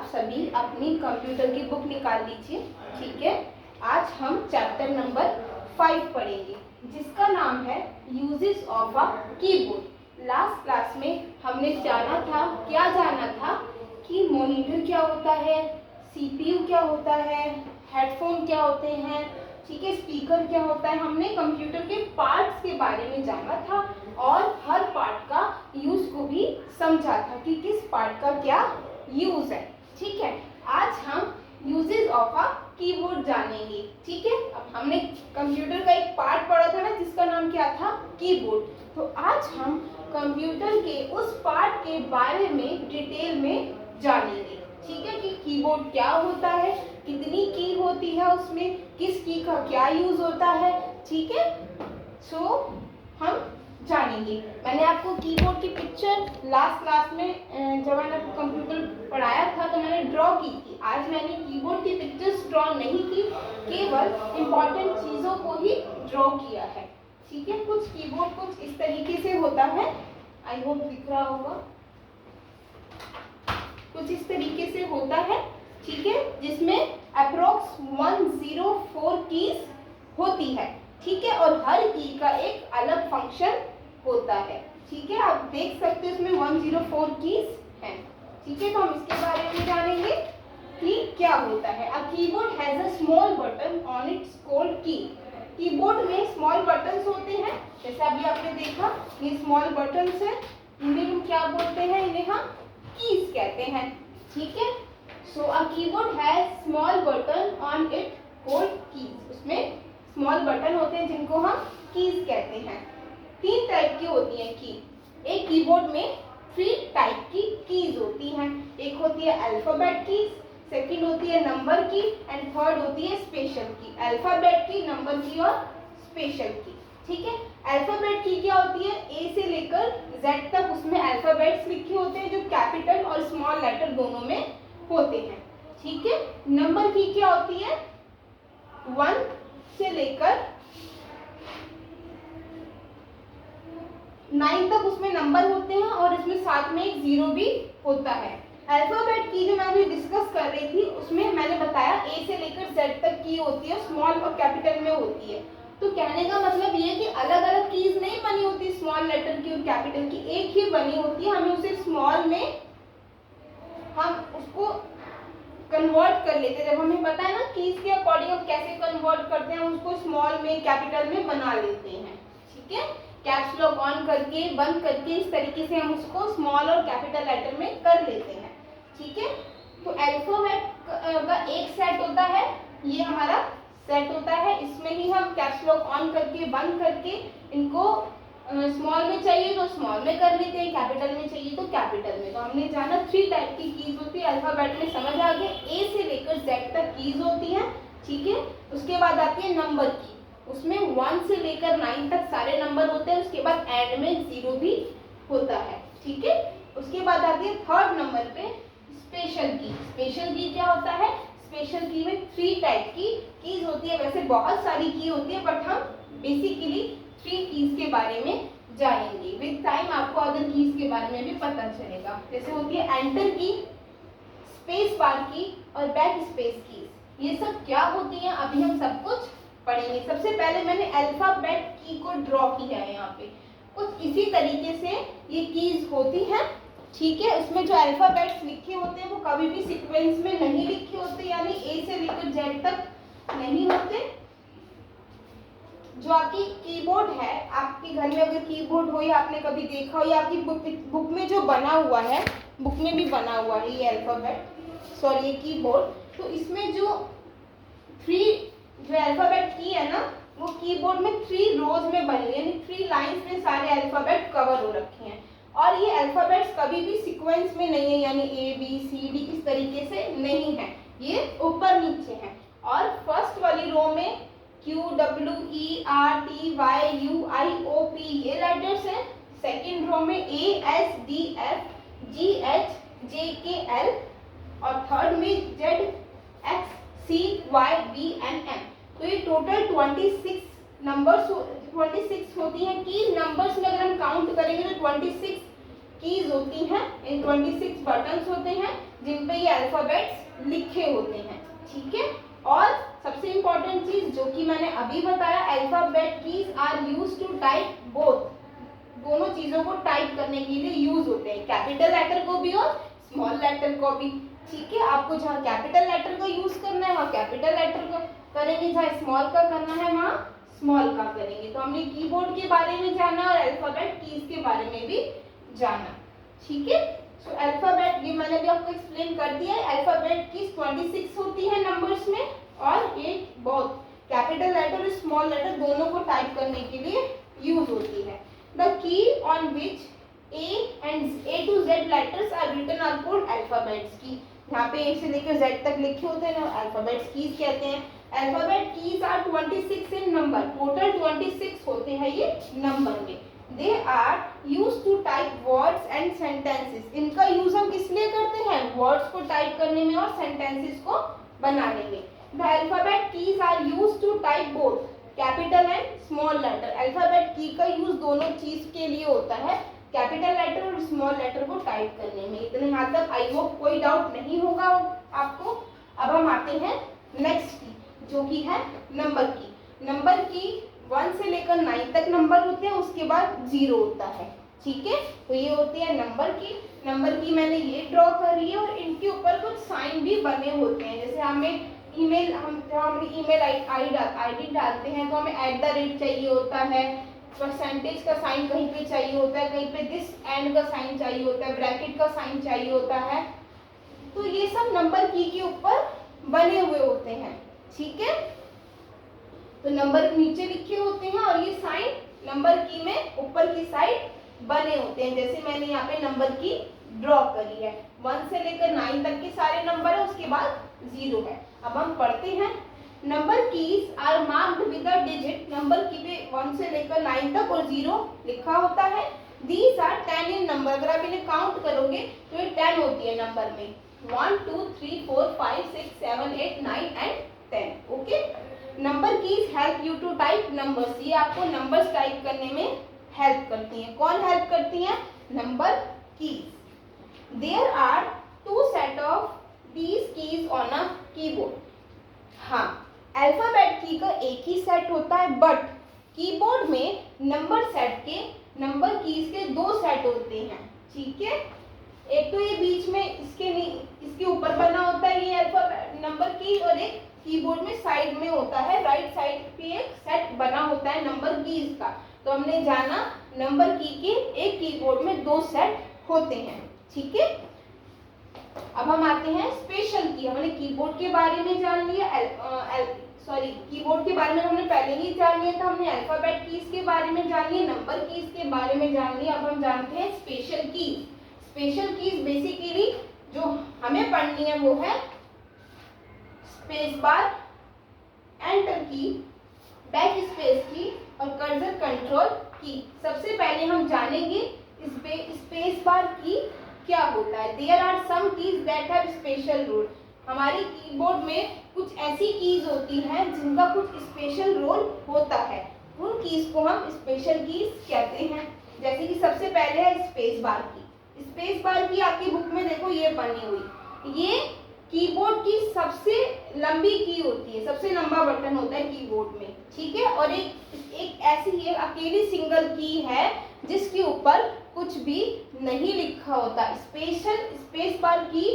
सभी अपनी कंप्यूटर की बुक निकाल लीजिए। ठीक है, आज हम चैप्टर नंबर 5 पढ़ेंगे जिसका नाम है uses of a keyboard. Last class में हमने जाना था कि मॉनिटर क्या होता है, सीपीयू क्या होता है, हेडफोन क्या होते हैं, ठीक है, स्पीकर क्या होता है। हमने कंप्यूटर के पार्ट्स के बारे में जाना था और हर पार्ट का यूज को भी समझा था कि किस पार्ट का क्या यूज है। ठीक है, आज हम यूजेस ऑफ अ कीबोर्ड जानेंगे। ठीक है, अब हमने कंप्यूटर का एक पार्ट पढ़ा था ना जिसका नाम क्या था, कीबोर्ड। तो आज हम कंप्यूटर के उस पार्ट के बारे में डिटेल में जानेंगे। ठीक है, कि कीबोर्ड क्या होता है, कितनी की होती है उसमें, किस की का क्या यूज होता है। ठीक है, सो हम जानेंगे। मैंने आपको कीबोर्ड की पिक्चर लास्ट क्लास में जब मैंने आपको कंप्यूटर पढ़ाया था तो मैंने ड्रॉ की थी। आज मैंने कीबोर्ड की पिक्चर्स ड्रॉ नहीं की, केवल इम्पॉर्टेंट चीज़ों को ही ड्रॉ किया है। ठीक है, कुछ कीबोर्ड कुछ इस तरीके से होता है, आई होप दिख रहा होगा, कुछ इस तरीके से होता है। ठीक है, जिसमें अप्रोक्स 104 कीज होती है। ठीक है, और हर की का एक अलग फंक्शन होता है। ठीक है, आप देख सकते हैं उसमें 104 कीज हैं। ठीक है, तो हम इसके बारे में जानेंगे कि क्या होता है। अ keyboard has a small button on it's called की। कीबोर्ड में स्मॉल बटन्स होते हैं, जैसे अभी आपने देखा ये स्मॉल बटन्स हैं, इन्हें हम क्या बोलते हैं, इन्हें हम कीज कहते हैं। ठीक है, so a keyboard has small button on it called keys. उसमें स्मॉल बटन होते हैं जिनको हम कीज कहते हैं। 3 टाइप की होती हैं की। एक कीबोर्ड में 3 टाइप की कीज होती हैं। एक होती है अल्फाबेट कीज, सेकंड होती है नंबर की एंड थर्ड होती है स्पेशल की। अल्फाबेट की, नंबर की और स्पेशल की। ठीक है, अल्फाबेट की क्या होती है, ए से लेकर जेड तक उसमें अल्फाबेट्स लिखे होते हैं जो कैपिटल और स्मॉल लेटर दोनों में होते हैं। ठीक है, नंबर की क्या होती है, 1 से लेकर 9 तक उसमें नंबर होते हैं और इसमें साथ में एक 0 भी होता है। अल्फाबेट की जो मैं अभी डिस्कस कर रही थी उसमें मैंने बताया ए से लेकर जेड तक की होती है, स्मॉल और कैपिटल में होती है। तो कहने का मतलब ये कि अलग अलग कीज नहीं बनी होती स्मॉल लेटर की और कैपिटल की, एक ही बनी होती है। हमें उसे स्मॉल में हम उसको कन्वर्ट कर लेते हैं। जब हमें पता है ना कीज के अकॉर्डिंग हम कैसे कन्वर्ट करते हैं, उसको स्मॉल में कैपिटल में बना लेते हैं। ठीक है, कैप्स लॉक ऑन करके बंद करके इस तरीके से हम उसको स्मॉल और कैपिटल लेटर में कर लेते हैं। ठीक है, तो अल्फाबेट का एक सेट होता है, ये हमारा सेट होता है, इसमें ही हम कैप्स लॉक ऑन करके बंद करके इनको स्मॉल में चाहिए तो स्मॉल में कर लेते हैं, कैपिटल में चाहिए तो कैपिटल में। तो हमने जाना 3 टाइप की कीज होती है। अल्फाबेट में समझ आ गया, ए से लेकर जेड तक कीज होती हैं। ठीक है, उसके बाद आती है नंबर की, उसमें 1 से लेकर 9 तक सारे नंबर होते हैं, उसके बाद एंड में 0 भी होता है। ठीक है, उसके बाद आती है थर्ड नंबर पे स्पेशल की। स्पेशल की क्या होता है, स्पेशल की में 3 टाइप की कीज होती है। वैसे बहुत सारी की होती है बट हम बेसिकली 3 कीज के बारे में जानेंगे। विद टाइम आपको अदर कीज के बारे में भी पता चलेगा। जैसे होती है एंटर की, स्पेस बार की और बैक स्पेस कीज। ये सब क्या होती हैं अभी हम सब कुछ पढ़ेंगे। सबसे पहले मैंने अल्फाबेट की को ड्रॉ किया है यहाँ पे, कुछ इसी तरीके से ये कीज होती हैं। ठीक है, उसमें जो अल्फाबेट्स लिखे होते हैं वो कभी भी सीक्वेंस में नहीं लिखे होते, यानी ए से लेकर जेड तक नहीं होते। जो आपकी कीबोर्ड है, आपके घर में अगर कीबोर्ड हो या आपने कभी देखा हो या आपकी बुक में जो बना हुआ है, बुक में भी बना हुआ है ये अल्फाबेट, सॉरी ये कीबोर्ड, तो इसमें जो 3 अल्फाबेट की है ना वो कीबोर्ड में 3 रोज में बनी है, यानी 3 लाइंस में सारे अल्फाबेट कवर हो रखे हैं। और ये अल्फाबेट्स कभी भी सीक्वेंस में नहीं है, यानी ए बी सी डी इस तरीके से नहीं है, ये ऊपर नीचे है। और फर्स्ट वाली रो में Q W E R T Y U I O P ये लेटर्स हैं। सेकेंड रो में A S D F G H J K L और थर्ड में Z X C Y B and M। तो ये total 26 numbers 26 होती हैं कि नंबर्स में अगर हम काउंट करेंगे तो 26 कीज होती हैं, इन 26 बटन्स होते हैं जिन पे ये अल्फाबेट्स लिखे होते हैं, ठीक है। और सबसे इंपॉर्टेंट चीज जो कि मैंने अभी बताया, alphabet keys are used to type both, दोनों चीजों को टाइप करने के लिए यूज होते हैं, कैपिटल लेटर को भी और स्मॉल लेटर को भी, ठीक है। आपको जहाँ कैपिटल लेटर का यूज करना है वहाँ कैपिटल लेटर का करेंगे, जहाँ स्मॉल का करना है वहाँ स्मॉल का करेंगे। तो हमने कीबोर्ड के बारे में जाना और अल्फाबेट कीज के बारे में भी जाना, ठीक है। सो अल्फाबेट, ये मैंने भी आपको एक्सप्लेन कर दिया है। अल्फाबेट कीज 26 होती है नंबर्स में, और ये बहुत कैपिटल लेटर और स्मॉल लेटर दोनों को टाइप करने के लिए यूज होती है। The key on which A to Z letters are written are called alphabets की। यहाँ पे A से लेकर Z तक लिखे होते हैं ना, अल्फाबेट्स कीज कहते हैं। Alphabet keys are 26 in number, total 26 होते हैं ये नंबर में। They are use to type words and sentences, इनका यूज हम किस लिए करते हैं, वर्ड्स को टाइप करने में और सेंटेंसेस को बनाने में। The alphabet keys are use to type both capital and small letter, alphabet key का यूज दोनों चीज के लिए होता है, कैपिटल लेटर और स्मॉल लेटर को टाइप करने में। इतने यहाँ तक आई होप कोई डाउट नहीं होगा आपको। अब हम आते हैं नेक्स्ट की, जो कि है नंबर की। नंबर की 1 से लेकर 9 तक नंबर होते हैं, उसके बाद 0 होता है, ठीक है। तो ये होती है नंबर की। नंबर की मैंने ये ड्रॉ करी है और इनके ऊपर कुछ साइन भी बने होते हैं। जैसे हमें ईमेल, हम ईमेल आईडी डालते हैं तो हमें @ चाहिए होता है, परसेंटेज का साइन कहीं पे चाहिए होता है, कहीं पे दिस एंड का साइन चाहिए होता है, ब्रैकेट का साइन चाहिए होता है। तो ये सब नंबर की के ऊपर बने हुए होते हैं, ठीक है। तो नंबर नीचे लिखे होते हैं और ये साइन नंबर की में ऊपर की साइड बने होते हैं। जैसे मैंने यहाँ पे नंबर की ड्रॉ करी है, 1 से लेकर 9 तक के सारे नंबर है, उसके बाद 0 है। अब हम पढ़ते हैं। Number keys are marked with a digit, number key पे 1 से लेकर 9 तक और 0 लिखा होता है। दीज आर 10 इन नंबर, अगर आप इन्हें काउंट करोगे तो ये 10 होती है नंबर में, 1 2 3 4 5 6 7 8 9 and 10, okay. Number keys help you to type numbers, ये आपको नंबर्स टाइप करने में हेल्प करती हैं। कौन हेल्प करती हैं, number keys. There are 2 set of these keys on a keyboard, हाँ अल्फाबेट की का एक ही सेट होता है, बट कीबोर्ड में नंबर कीज के 2 सेट होते हैं, ठीक है। एक तो ये बीच में इसके ऊपर बना होता है ये अल्फाबेट नंबर की, और एक कीबोर्ड में साइड में होता है, राइट साइड पे एक सेट बना होता है नंबर कीज का। तो हमने जाना नंबर की के एक कीबोर्ड में 2 सेट होते हैं, ठीक है। अब हम आते हैं स्पेशल की। हमने कीबोर्ड के बारे में जान लिया, कीबोर्ड के बारे में हमने पहले ही जान लिया था, हमने अल्फाबेट कीज के बारे में जान लिया, नंबर कीज के बारे में जान लिया। अब हम जानते हैं special keys. Special keys basically जो हमें पढ़नी है वो है स्पेस बार, एंटर की, बैक स्पेस की और कर्सर कंट्रोल की। सबसे पहले हम जानेंगे स्पेस बार की क्या होता है। There are some keys that have special role, हमारे कीबोर्ड में कुछ ऐसी कीज होती हैं जिनका कुछ स्पेशल रोल होता है, उन कीज को हम स्पेशल कीज कहते हैं। जैसे कि सबसे पहले है स्पेस बार की। स्पेस बार की आपकी बुक में देखो ये बनी हुई, ये कीबोर्ड की सबसे लंबी की होती है, सबसे लंबा बटन होता है कीबोर्ड में, ठीक है। और एक ऐसी ये अकेली सिंगल की है जिसके ऊपर कुछ भी नहीं लिखा होता। स्पेस बार की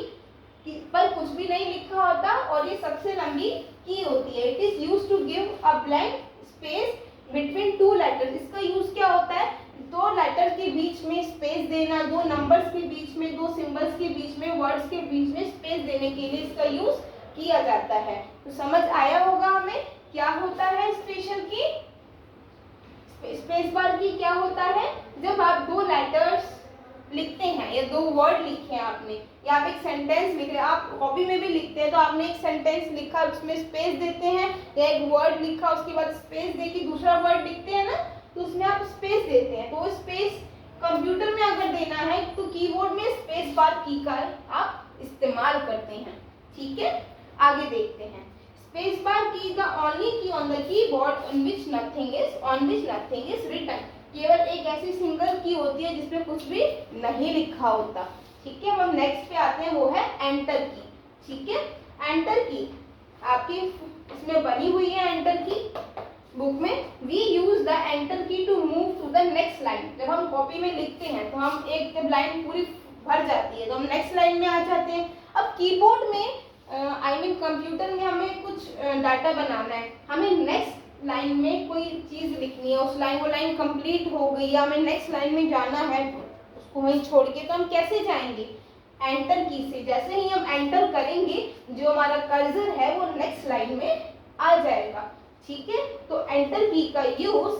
पर कुछ भी नहीं लिखा होता और ये सबसे लंबी की होती है। It is used to give a blank space between 2 letters. इसका यूज क्या होता है, 2 लेटर के बीच में स्पेस देना, 2 नंबर्स के बीच में, 2 सिंबल्स के बीच में, वर्ड्स के बीच में स्पेस देने के लिए इसका यूज किया जाता है। तो समझ आया होगा हमें क्या होता है स्पेशल की। स्पेस बार की क्या होता है, जब आप 2 लेटर्स लिखते हैं या 2 वर्ड लिखे हैं आपने, या आप एक सेंटेंस लिख रहे हैं, आप कॉपी में भी लिखते हैं तो आपने एक सेंटेंस लिखा उसमें स्पेस देते हैं, या एक वर्ड लिखा उसके बाद स्पेस दे के दूसरा वर्ड लिखते हैं ना, तो उसमें आप स्पेस देते हैं। तो स्पेस कंप्यूटर में अगर देना है तो कीबोर्ड में स्पेस बार की का आप इस्तेमाल करते हैं, ठीक है। आगे देखते हैं। Space bar key the only key on the keyboard on which nothing is written. केवल एक ऐसी सिंगल की होती है जिसमें कुछ भी नहीं लिखा होता। ठीक है, अब हम नेक्स्ट पे आते हैं, वो है एंटर की। ठीक है, एंटर की आपकी इसमें बनी हुई है, एंटर की बुक में। We use the enter key to move to the next line. जब हम कॉपी में लिखते हैं तो हम एक जब लाइन पूरी भर जाती है तो हम नेक्स्ट लाइन में आ जाते हैं। अब कीबोर्ड में कंप्यूटर में हमें कुछ डाटा बनाना है, हमें नेक्स्ट लाइन में कोई चीज़ लिखनी है, उस लाइन वो लाइन कंप्लीट हो गई है, हमें नेक्स्ट लाइन में जाना है उसको वहीं छोड़ के, तो हम कैसे जाएंगे? एंटर की से। जैसे ही हम एंटर करेंगे जो हमारा कर्सर है वो नेक्स्ट लाइन में आ जाएगा। ठीक है, तो एंटर की का यूज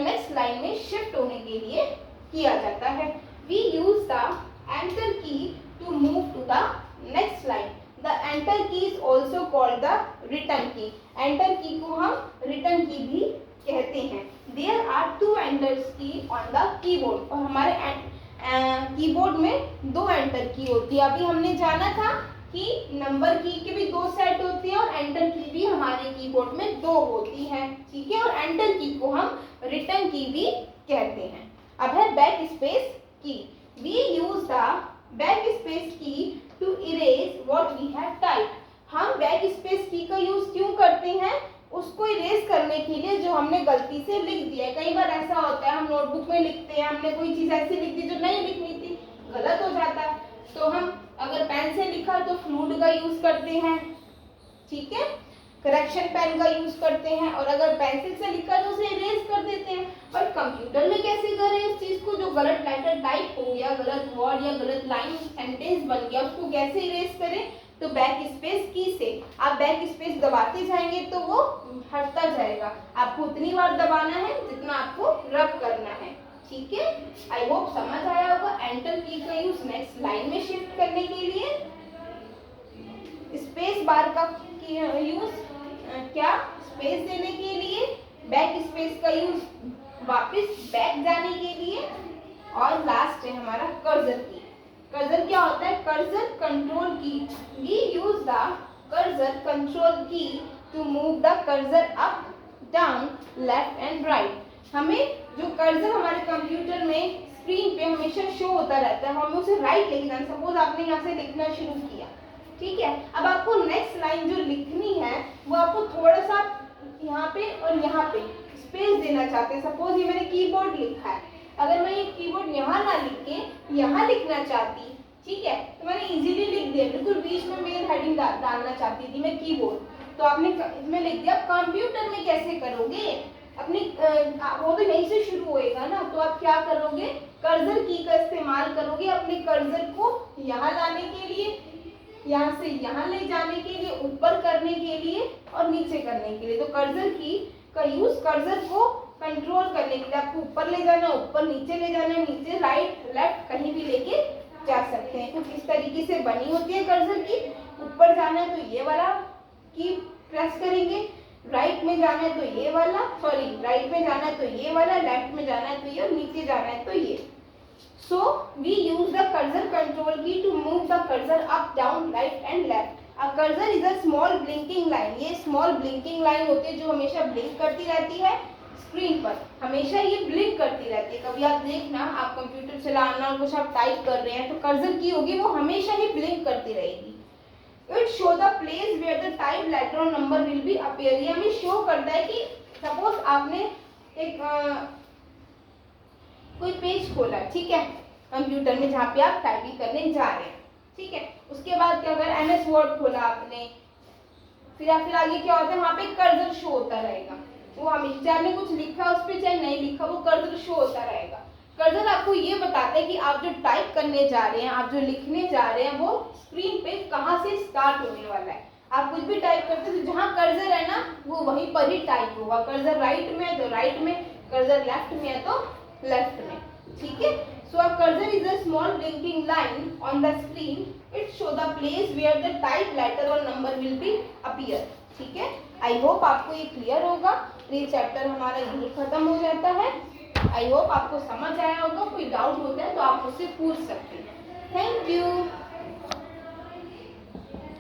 नेक्स्ट लाइन में शिफ्ट होने के लिए किया जाता है। We use the enter key to move to the next line. The enter key is also called the return key. Enter key को हम रिटर्न की भी कहते हैं। There are two enters key on the keyboard. और हमारे keyboard में दो enter की होती है। अभी हमने जाना था कि नंबर की के भी दो सेट होती है और एंटर की भी हमारे कीबोर्ड में दो होती है। ठीक है, और एंटर की को हम रिटर्न की भी कहते हैं। अब है backspace key. We use the backspace key to erase what we have typed. हम बैक स्पेस की का यूज क्यों करते हैं? उसको इरेज करने के लिए जो हमने गलती से लिख दिया है। कई बार ऐसा होता है, हम नोटबुक में लिखते हैं, हमने कोई चीज़ ऐसी लिख दी जो नहीं लिखनी थी, गलत हो जाता है, तो हम अगर पेन से लिखा तो फ्लूड का यूज करते हैं। ठीक है, करेक्शन पेन का यूज करते हैं, और अगर पेंसिल से लिखा तो उसे इरेज कर देते हैं। पर कंप्यूटर में कैसे करें इस चीज को? जो गलत लेटर टाइप हो गया, गलत वर्ड या गलत लाइन सेंटेंस बन गया, उसको कैसे इरेज करें? तो बैक स्पेस की से आप बैक स्पेस दबाते जाएंगे तो वो हटता जाएगा। आपको उतनी बार दबाना है जितना आपको रब करना है। ठीक है, आई होप समझ आया होगा। एंटर की का यूज नेक्स्ट लाइन में शिफ्ट करने के लिए, स्पेस बार का यूज क्या स्पेस देने के लिए, बैक स्पेस का यूज वापस बैक जाने के लिए, और लास्ट है हमारा कर्सर की। कर्सर क्या होता है? Cursor control key. We use the cursor control key to move the cursor up, down, left and right. हमें जो कर्सर हमारे कंप्यूटर में स्क्रीन पे हमेशा शो होता रहता है, हमें उसे राइट लेके जाना। सपोज आपने यहाँ से लिखना शुरू किया, ठीक है, अब आपको नेक्स्ट लाइन जो लिखनी है वो आपको थोड़ा सा यहाँ पे और यहाँ पे स्पेस देना चाहते हैं। सपोज ये मैंने कीबोर्ड लिखा है, अगर मैं ये कीबोर्ड यहाँ ना लिख के यहाँ लिखना चाहती, ठीक है, तो मैंने इजीली लिख दिया, बिल्कुल बीच में मेन हेडिंग डालना चाहती थी मैं कीबोर्ड, तो आपने इसमें लिख दिया। कंप्यूटर में कैसे करोगे? अपनी वो तो यहीं से शुरू होएगा ना, तो आप क्या करोगे? कर्सर की का इस्तेमाल करोगे अपने कर्सर को यहाँ लाने के लिए, यहाँ से यहाँ ले जाने के लिए, ऊपर करने के लिए और नीचे करने के लिए। तो कर्सर की का यूज कर्सर को कंट्रोल करने के लिए, आपको ऊपर ले जाना, ऊपर नीचे ले जाना, नीचे राइट लेफ्ट कहीं भी लेके जा सकते हैं। कुछ इस तरीके से बनी होती है कर्सर की। ऊपर जाना है तो ये वाला की प्रेस करेंगे, राइट में जाना है तो ये वाला, सॉरी राइट में जाना है तो ये वाला, लेफ्ट में जाना है तो ये, और नीचे जाना है तो ये। So we use the cursor control key to move the cursor up, down, right and left. A cursor is a small blinking line. ये small blinking line होती है जो हमेशा blink करती रहती है स्क्रीन पर, हमेशा ये ब्लिंक करती रहती है। कभी आप देखना, आप कंप्यूटर चलाना कुछ आप टाइप कर रहे हैं तो कर्सर की होगी वो हमेशा ही ब्लिंक करती रहेगी। It show the place where the type letter or number will be appear. ये हमें शो करता है कि सपोज आपने एक कोई पेज खोला, ठीक है, कंप्यूटर में जहाँ पे आप टाइपिंग करने जा रहे हैं, ठीक है, उसके बाद क्या अगर MS वर्ड खोला आपने, फिर आगे क्या होता है, वहाँ पे कर्सर शो होता रहेगा। वो हमेशा चाहे आपने कुछ लिखा उस पर चाहे नहीं लिखा, वो कर्सर शो होता रहेगा। कर्सर आपको ये बताता है कि आप जो टाइप करने जा रहे हैं, आप जो लिखने जा रहे हैं, वो स्क्रीन पे कहाँ से स्टार्ट होने वाला है। आप कुछ भी टाइप करते हैं तो जहाँ कर्सर है ना वो वहीं पर ही टाइप होगा। कर्सर राइट में है तो राइट में, कर्सर लेफ्ट में है तो लेफ्ट में, ठीक है। So a cursor is a small blinking line on the screen, it show the place where the type letter और नंबर विल बी अपीयर, ठीक है। आई होप आपको ये क्लियर होगा। ये चैप्टर हमारा यही खत्म हो जाता है। आई होप आपको समझ आया होगा। कोई डाउट होता है तो आप मुझसे पूछ सकते हैं। Thank you.